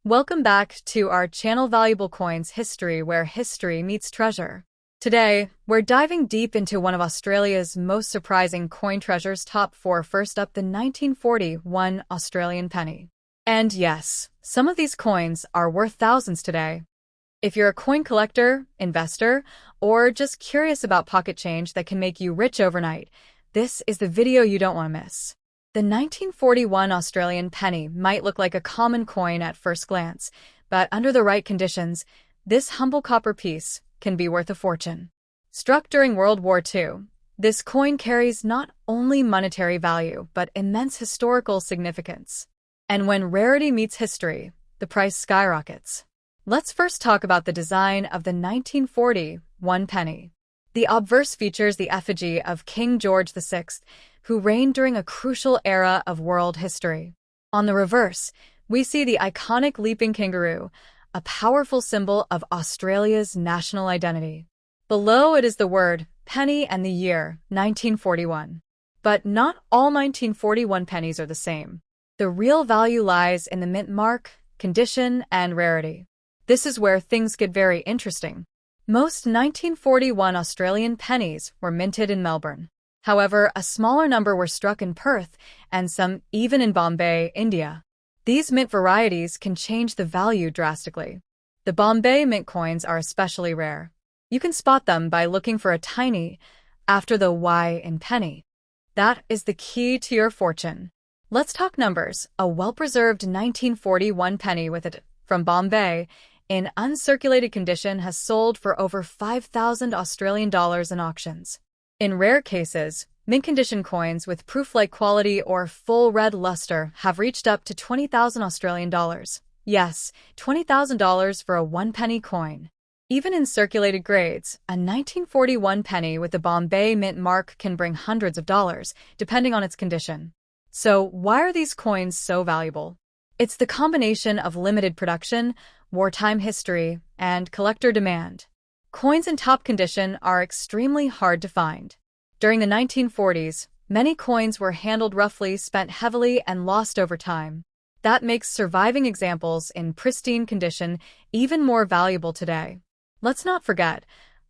Welcome back to our channel Valuable Coins History, where history meets treasure. Today, we're diving deep into one of Australia's most surprising coin treasures. Top 4. First up, the 1941 Australian penny. And yes, some of these coins are worth thousands today. If you're a coin collector, investor, or just curious about pocket change that can make you rich overnight, this is the video you don't want to miss. The 1941 Australian penny might look like a common coin at first glance, but under the right conditions, this humble copper piece can be worth a fortune. Struck during World War II, this coin carries not only monetary value, but immense historical significance. And when rarity meets history, the price skyrockets. Let's first talk about the design of the 1941 penny. The obverse features the effigy of King George VI, who reigned during a crucial era of world history. On the reverse, we see the iconic leaping kangaroo, a powerful symbol of Australia's national identity. Below it is the word penny and the year 1941. But not all 1941 pennies are the same. The real value lies in the mint mark, condition, and rarity. This is where things get very interesting. Most 1941 Australian pennies were minted in Melbourne. However, a smaller number were struck in Perth, and some even in Bombay, India. These mint varieties can change the value drastically. The Bombay mint coins are especially rare. You can spot them by looking for a tiny after the Y in penny. That is the key to your fortune. Let's talk numbers. A well-preserved 1941 penny with it from Bombay in uncirculated condition has sold for over 5,000 Australian dollars in auctions. In rare cases, mint-condition coins with proof-like quality or full red luster have reached up to 20,000 Australian dollars. Yes, $20,000 for a one-penny coin. Even in circulated grades, a 1941 penny with the Bombay mint mark can bring hundreds of dollars, depending on its condition. So, why are these coins so valuable? It's the combination of limited production, wartime history, and collector demand. Coins in top condition are extremely hard to find. During the 1940s, many coins were handled roughly, spent heavily, and lost over time. That makes surviving examples in pristine condition even more valuable today. Let's not forget,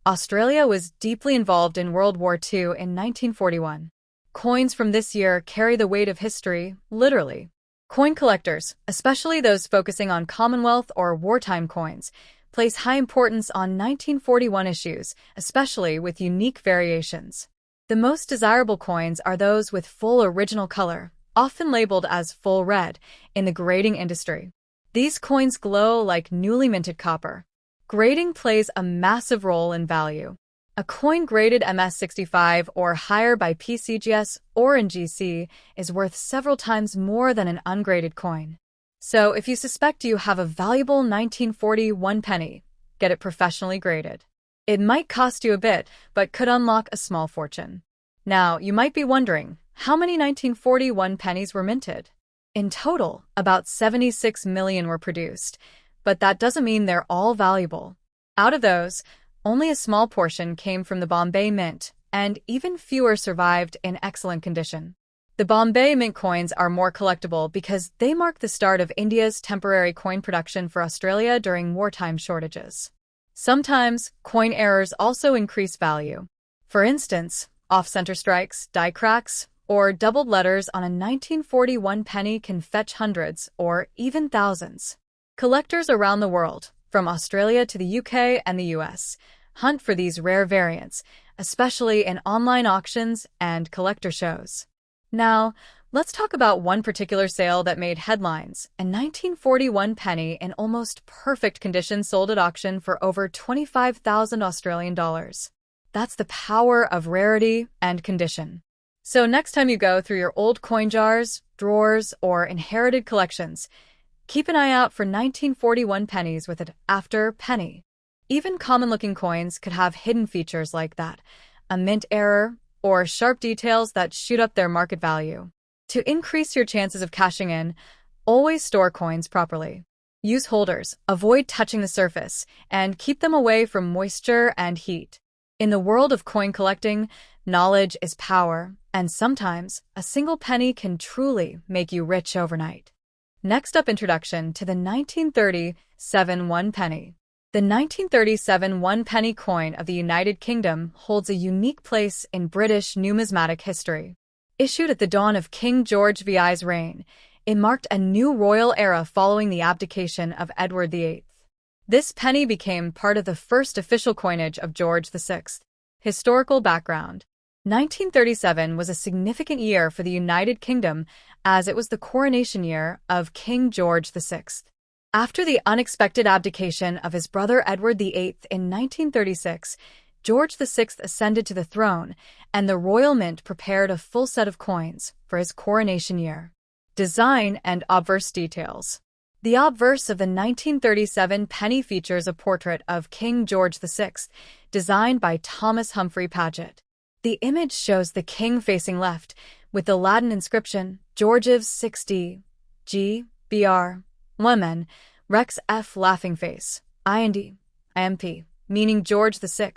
Australia was deeply involved in World War II in 1941. Coins from this year carry the weight of history, literally. Coin collectors, especially those focusing on Commonwealth or wartime coins, place high importance on 1941 issues, especially with unique variations. The most desirable coins are those with full original color, often labeled as full red, in the grading industry. These coins glow like newly minted copper. Grading plays a massive role in value. A coin graded MS65 or higher by PCGS or in GC is worth several times more than an ungraded coin. So if you suspect you have a valuable 1941 penny, get it professionally graded. It might cost you a bit, but could unlock a small fortune. Now, you might be wondering, how many 1941 pennies were minted? In total, about 76 million were produced, but that doesn't mean they're all valuable. Out of those, only a small portion came from the Bombay Mint, and even fewer survived in excellent condition. The Bombay Mint coins are more collectible because they mark the start of India's temporary coin production for Australia during wartime shortages. Sometimes, coin errors also increase value. For instance, off-center strikes, die cracks, or doubled letters on a 1941 penny can fetch hundreds or even thousands. Collectors around the world, from Australia to the UK and the US, hunt for these rare variants, especially in online auctions and collector shows. Now, let's talk about one particular sale that made headlines. A 1941 penny in almost perfect condition sold at auction for over 25,000 Australian dollars. That's the power of rarity and condition. So next time you go through your old coin jars, drawers, or inherited collections, keep an eye out for 1941 pennies with an after penny. Even common-looking coins could have hidden features like that, a mint error, or sharp details that shoot up their market value. To increase your chances of cashing in, always store coins properly. Use holders, avoid touching the surface, and keep them away from moisture and heat. In the world of coin collecting, knowledge is power, and sometimes a single penny can truly make you rich overnight. Next up, introduction to the 1937 one penny. The 1937 one penny coin of the United Kingdom holds a unique place in British numismatic history. Issued at the dawn of King George VI's reign, it marked a new royal era following the abdication of Edward VIII. This penny became part of the first official coinage of George VI. Historical background. 1937 was a significant year for the United Kingdom as it was the coronation year of King George VI. After the unexpected abdication of his brother Edward VIII in 1936, George VI ascended to the throne, and the Royal Mint prepared a full set of coins for his coronation year. Design and obverse details. The obverse of the 1937 penny features a portrait of King George VI, designed by Thomas Humphrey Paget. The image shows the king facing left, with the Latin inscription, Georgives 6d, G, Br, Women, Rex F laughing face, IND, IMP, meaning George VI,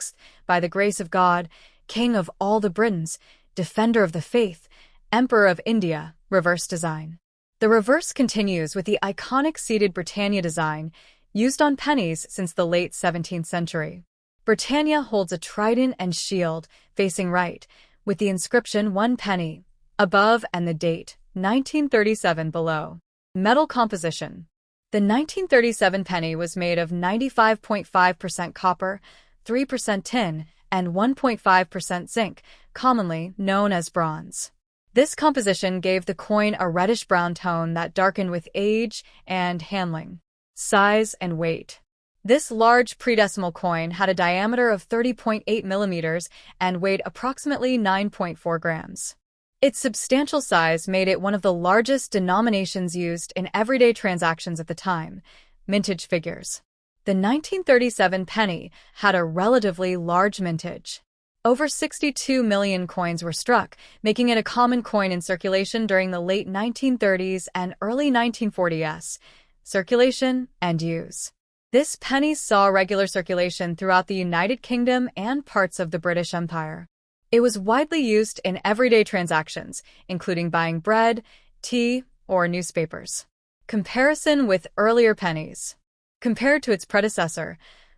by the grace of God, King of all the Britons, Defender of the Faith, Emperor of India, reverse design. The reverse continues with the iconic seated Britannia design, used on pennies since the late 17th century. Britannia holds a trident and shield, facing right, with the inscription 1 penny, above and the date, 1937 below. Metal composition. The 1937 penny was made of 95.5% copper, 3% tin, and 1.5% zinc, commonly known as bronze. This composition gave the coin a reddish-brown tone that darkened with age and handling. Size and weight. This large pre-decimal coin had a diameter of 30.8 millimeters and weighed approximately 9.4 grams. Its substantial size made it one of the largest denominations used in everyday transactions at the time. Mintage figures. The 1937 penny had a relatively large mintage. Over 62 million coins were struck, making it a common coin in circulation during the late 1930s and early 1940s. Circulation and use. This penny saw regular circulation throughout the United Kingdom and parts of the British Empire. It was widely used in everyday transactions, including buying bread, tea, or newspapers. Comparison with earlier pennies. Compared to its predecessor,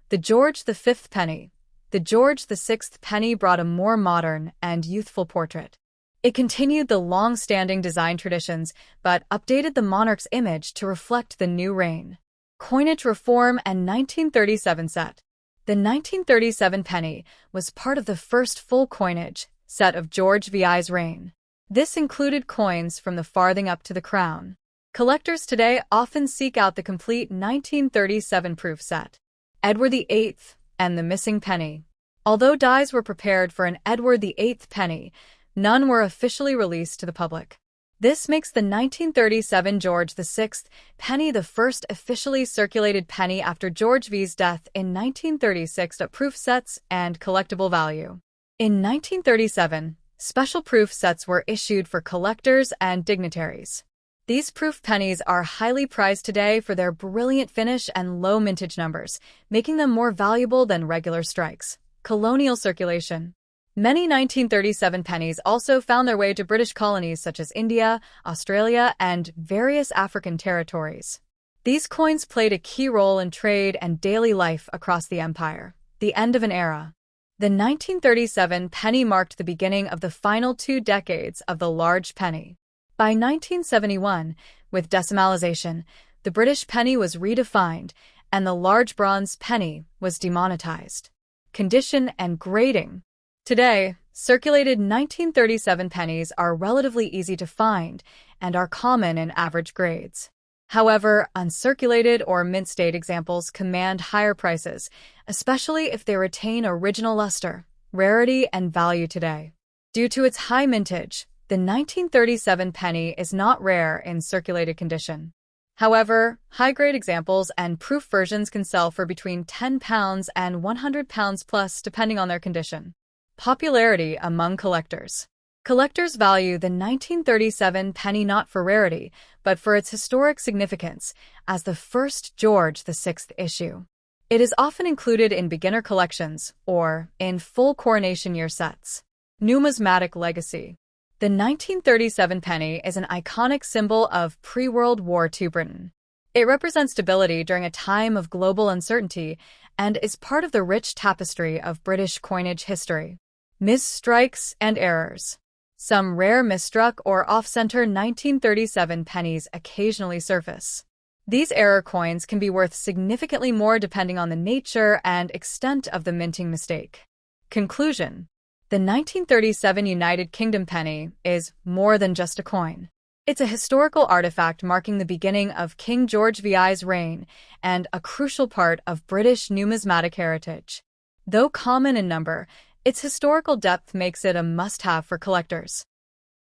the George V penny, the George VI penny brought a more modern and youthful portrait. It continued the long-standing design traditions, but updated the monarch's image to reflect the new reign. Coinage reform and 1937 set. The 1937 penny was part of the first full coinage set of George VI's reign. This included coins from the farthing up to the crown. Collectors today often seek out the complete 1937 proof set. Edward VIII and the missing penny. Although dies were prepared for an Edward VIII penny, none were officially released to the public. This makes the 1937 George VI penny the first officially circulated penny after George V's death in 1936 at proof sets and collectible value. In 1937, special proof sets were issued for collectors and dignitaries. These proof pennies are highly prized today for their brilliant finish and low mintage numbers, making them more valuable than regular strikes. Colonial circulation. Many 1937 pennies also found their way to British colonies such as India, Australia, and various African territories. These coins played a key role in trade and daily life across the empire. The end of an era. The 1937 penny marked the beginning of the final 2 decades of the large penny. By 1971, with decimalization, the British penny was redefined, and the large bronze penny was demonetized. Condition and grading. Today, circulated 1937 pennies are relatively easy to find and are common in average grades. However, uncirculated or mint-state examples command higher prices, especially if they retain original luster, rarity, and value today. Due to its high mintage, the 1937 penny is not rare in circulated condition. However, high-grade examples and proof versions can sell for between £10 and £100 plus depending on their condition. Popularity among collectors. Collectors value the 1937 penny not for rarity, but for its historic significance as the first George VI issue. It is often included in beginner collections or in full coronation year sets. Numismatic legacy. The 1937 penny is an iconic symbol of pre-World War II Britain. It represents stability during a time of global uncertainty and is part of the rich tapestry of British coinage history. Misstrikes and errors. Some rare misstruck or off-center 1937 pennies occasionally surface. These error coins can be worth significantly more depending on the nature and extent of the minting mistake. Conclusion. The 1937 United Kingdom penny is more than just a coin. It's a historical artifact marking the beginning of King George VI's reign and a crucial part of British numismatic heritage. Though common in number, its historical depth makes it a must-have for collectors.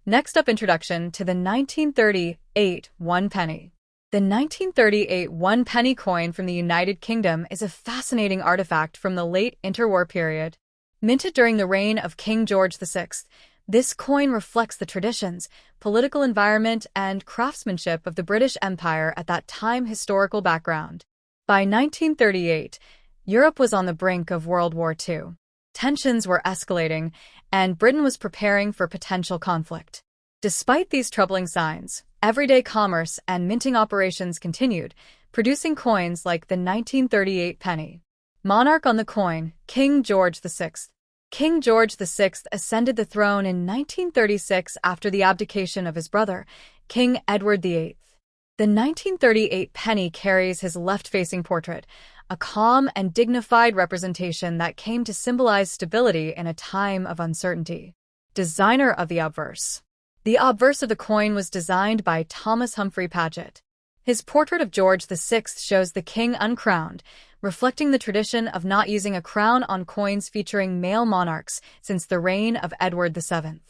Next up, introduction to the 1938 one penny. The 1938 one penny coin from the United Kingdom is a fascinating artifact from the late interwar period. Minted during the reign of King George VI, this coin reflects the traditions, political environment, and craftsmanship of the British Empire at that time. Historical background. By 1938, Europe was on the brink of World War II. Tensions were escalating, and Britain was preparing for potential conflict. Despite these troubling signs, everyday commerce and minting operations continued, producing coins like the 1938 penny. Monarch on the coin, King George VI. King George VI ascended the throne in 1936 after the abdication of his brother, King Edward VIII. The 1938 penny carries his left-facing portrait, a calm and dignified representation that came to symbolize stability in a time of uncertainty. Designer of the obverse. The obverse of the coin was designed by Thomas Humphrey Paget. His portrait of George VI shows the king uncrowned, reflecting the tradition of not using a crown on coins featuring male monarchs since the reign of Edward VII.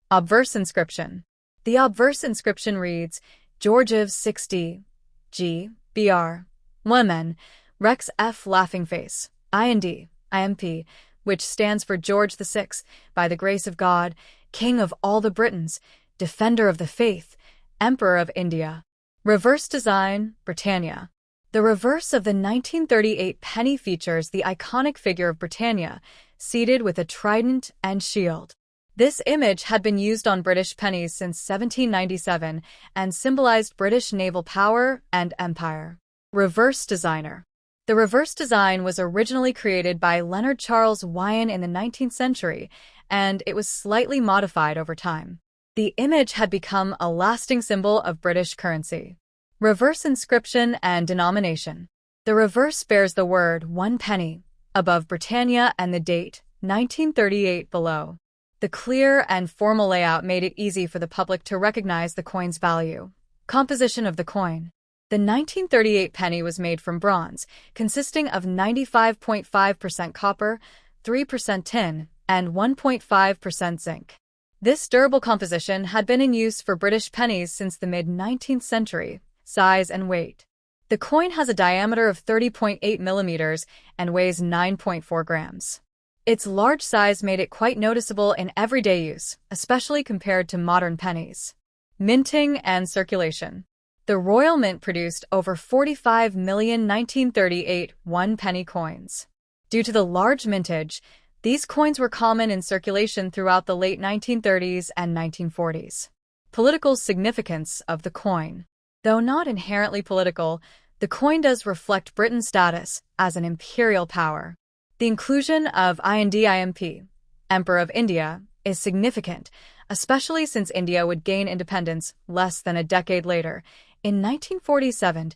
Obverse inscription. The obverse inscription reads, Georgiv 6d. G. Br. Women. Rex F. Laughing Face. IND. IMP, which stands for George VI, by the grace of God, King of all the Britons, Defender of the Faith, Emperor of India. Reverse design, Britannia. The reverse of the 1938 penny features the iconic figure of Britannia, seated with a trident and shield. This image had been used on British pennies since 1797 and symbolized British naval power and empire. Reverse designer. The reverse design was originally created by Leonard Charles Wyon in the 19th century, and it was slightly modified over time. The image had become a lasting symbol of British currency. Reverse inscription and denomination. The reverse bears the word one penny above Britannia and the date 1938 below. The clear and formal layout made it easy for the public to recognize the coin's value. Composition of the coin. The 1938 penny was made from bronze, consisting of 95.5% copper, 3% tin, and 1.5% zinc. This durable composition had been in use for British pennies since the mid-19th century. Size and weight. The coin has a diameter of 30.8 millimeters and weighs 9.4 grams. Its large size made it quite noticeable in everyday use, especially compared to modern pennies. Minting and circulation. The Royal Mint produced over 45 million 1938 one-penny coins. Due to the large mintage, these coins were common in circulation throughout the late 1930s and 1940s. Political significance of the coin. Though not inherently political, the coin does reflect Britain's status as an imperial power. The inclusion of IND-IMP, Emperor of India, is significant, especially since India would gain independence less than a decade later, in 1947,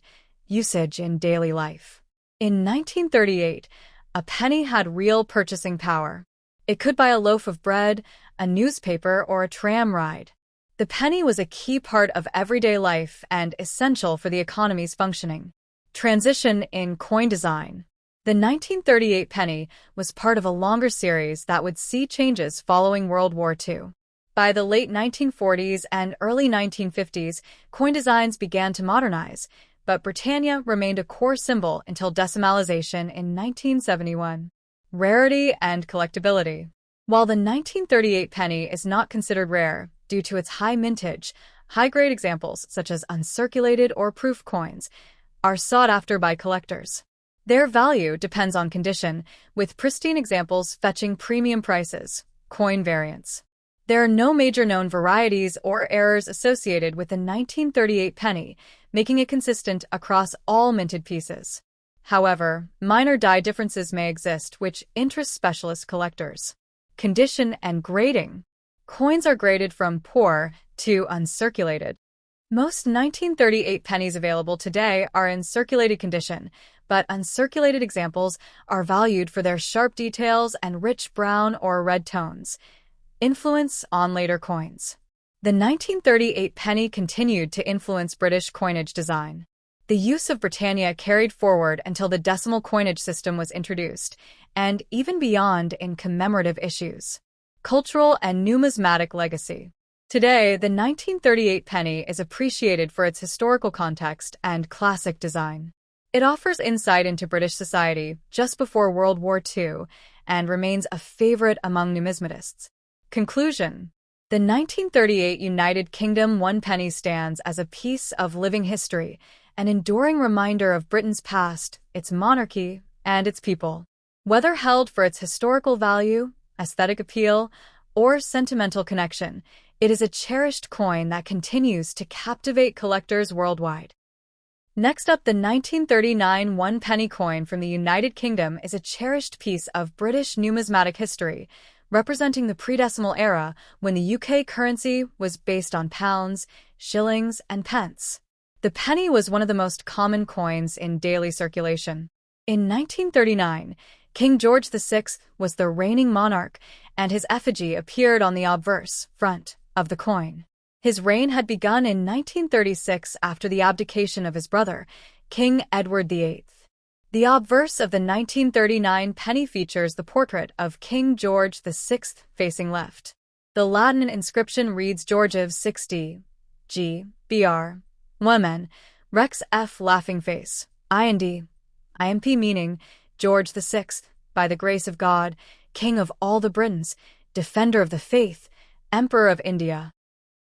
usage in daily life. In 1938, a penny had real purchasing power. It could buy a loaf of bread, a newspaper, or a tram ride. The penny was a key part of everyday life and essential for the economy's functioning. Transition in coin design. The 1938 penny was part of a longer series that would see changes following World War II. By the late 1940s and early 1950s, coin designs began to modernize, but Britannia remained a core symbol until decimalization in 1971. Rarity and collectability. While the 1938 penny is not considered rare due to its high mintage, high-grade examples, such as uncirculated or proof coins, are sought after by collectors. Their value depends on condition, with pristine examples fetching premium prices. Coin variants. There are no major known varieties or errors associated with the 1938 penny, making it consistent across all minted pieces. However, minor die differences may exist which interest specialist collectors. Condition and grading. Coins are graded from poor to uncirculated. Most 1938 pennies available today are in circulated condition, but uncirculated examples are valued for their sharp details and rich brown or red tones. Influence on later coins. The 1938 penny continued to influence British coinage design. The use of Britannia carried forward until the decimal coinage system was introduced, and even beyond in commemorative issues. Cultural and numismatic legacy. Today, the 1938 penny is appreciated for its historical context and classic design. It offers insight into British society just before World War II and remains a favorite among numismatists. Conclusion. The 1938 United Kingdom one penny stands as a piece of living history, an enduring reminder of Britain's past, its monarchy, and its people. Whether held for its historical value, aesthetic appeal, or sentimental connection, it is a cherished coin that continues to captivate collectors worldwide. Next up, the 1939 one penny coin from the United Kingdom is a cherished piece of British numismatic history, representing the pre-decimal era when the UK currency was based on pounds, shillings, and pence. The penny was one of the most common coins in daily circulation. In 1939, King George VI was the reigning monarch, and his effigy appeared on the obverse front of the coin. His reign had begun in 1936 after the abdication of his brother, King Edward VIII. The obverse of the 1939 penny features the portrait of King George VI facing left. The Latin inscription reads Georgiv 60, G, BR, Women, Rex F laughing face, IND, IMP meaning George VI, by the grace of God, King of all the Britons, Defender of the Faith, Emperor of India.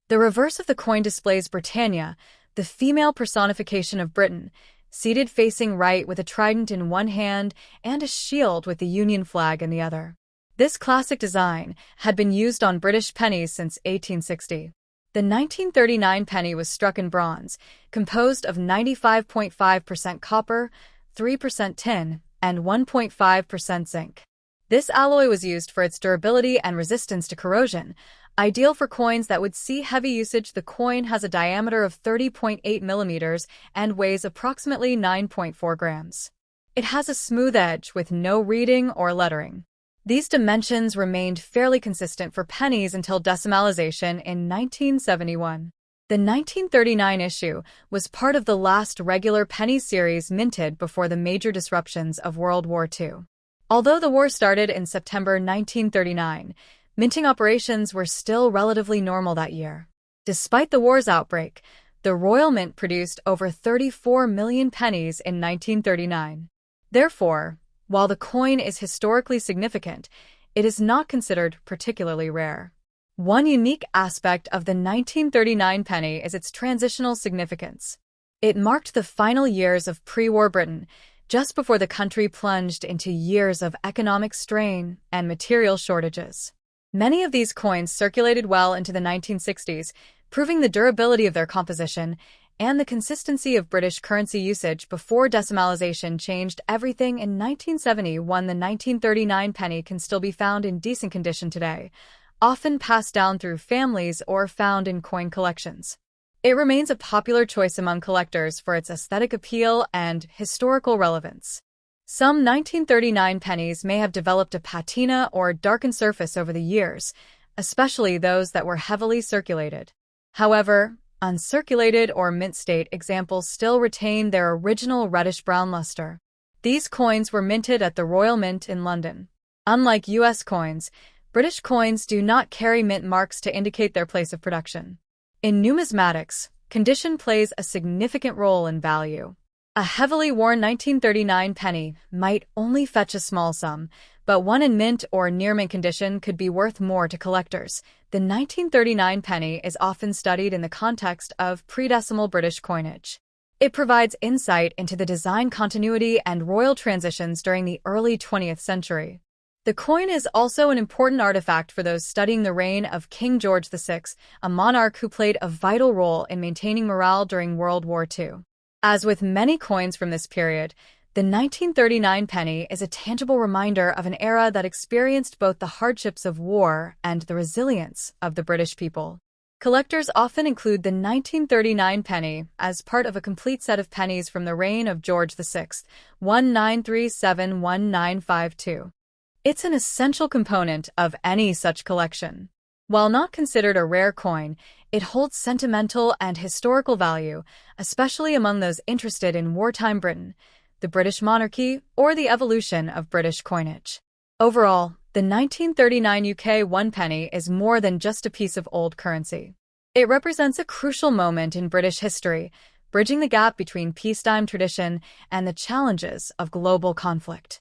The reverse of the coin displays Britannia, the female personification of Britain, seated facing right with a trident in one hand and a shield with the Union flag in the other. This classic design had been used on British pennies since 1860. The 1939 penny was struck in bronze, composed of 95.5% copper, 3% tin, and 1.5% zinc. This alloy was used for its durability and resistance to corrosion, ideal for coins that would see heavy usage. The coin has a diameter of 30.8 millimeters and weighs approximately 9.4 grams. It has a smooth edge with no reading or lettering. These dimensions remained fairly consistent for pennies until decimalization in 1971. The 1939 issue was part of the last regular penny series minted before the major disruptions of World War II. Although the war started in September 1939, minting operations were still relatively normal that year. Despite the war's outbreak, the Royal Mint produced over 34 million pennies in 1939. Therefore, while the coin is historically significant, it is not considered particularly rare. One unique aspect of the 1939 penny is its transitional significance. It marked the final years of pre-war Britain, just before the country plunged into years of economic strain and material shortages. Many of these coins circulated well into the 1960s, proving the durability of their composition and the consistency of British currency usage before decimalization changed everything in 1971. The 1939 penny can still be found in decent condition today, often passed down through families or found in coin collections. It remains a popular choice among collectors for its aesthetic appeal and historical relevance. Some 1939 pennies may have developed a patina or darkened surface over the years, especially those that were heavily circulated. However, uncirculated or mint state examples still retain their original reddish-brown luster. These coins were minted at the Royal Mint in London. Unlike U.S. coins, British coins do not carry mint marks to indicate their place of production. In numismatics, condition plays a significant role in value. A heavily worn 1939 penny might only fetch a small sum, but one in mint or near-mint condition could be worth more to collectors. The 1939 penny is often studied in the context of pre-decimal British coinage. It provides insight into the design continuity and royal transitions during the early 20th century. The coin is also an important artifact for those studying the reign of King George VI, a monarch who played a vital role in maintaining morale during World War II. As with many coins from this period, the 1939 penny is a tangible reminder of an era that experienced both the hardships of war and the resilience of the British people. Collectors often include the 1939 penny as part of a complete set of pennies from the reign of George VI, 1937-1952. It's an essential component of any such collection. While not considered a rare coin, it holds sentimental and historical value, especially among those interested in wartime Britain, the British monarchy, or the evolution of British coinage. Overall, the 1939 UK 1 penny is more than just a piece of old currency. It represents a crucial moment in British history, bridging the gap between peacetime tradition and the challenges of global conflict.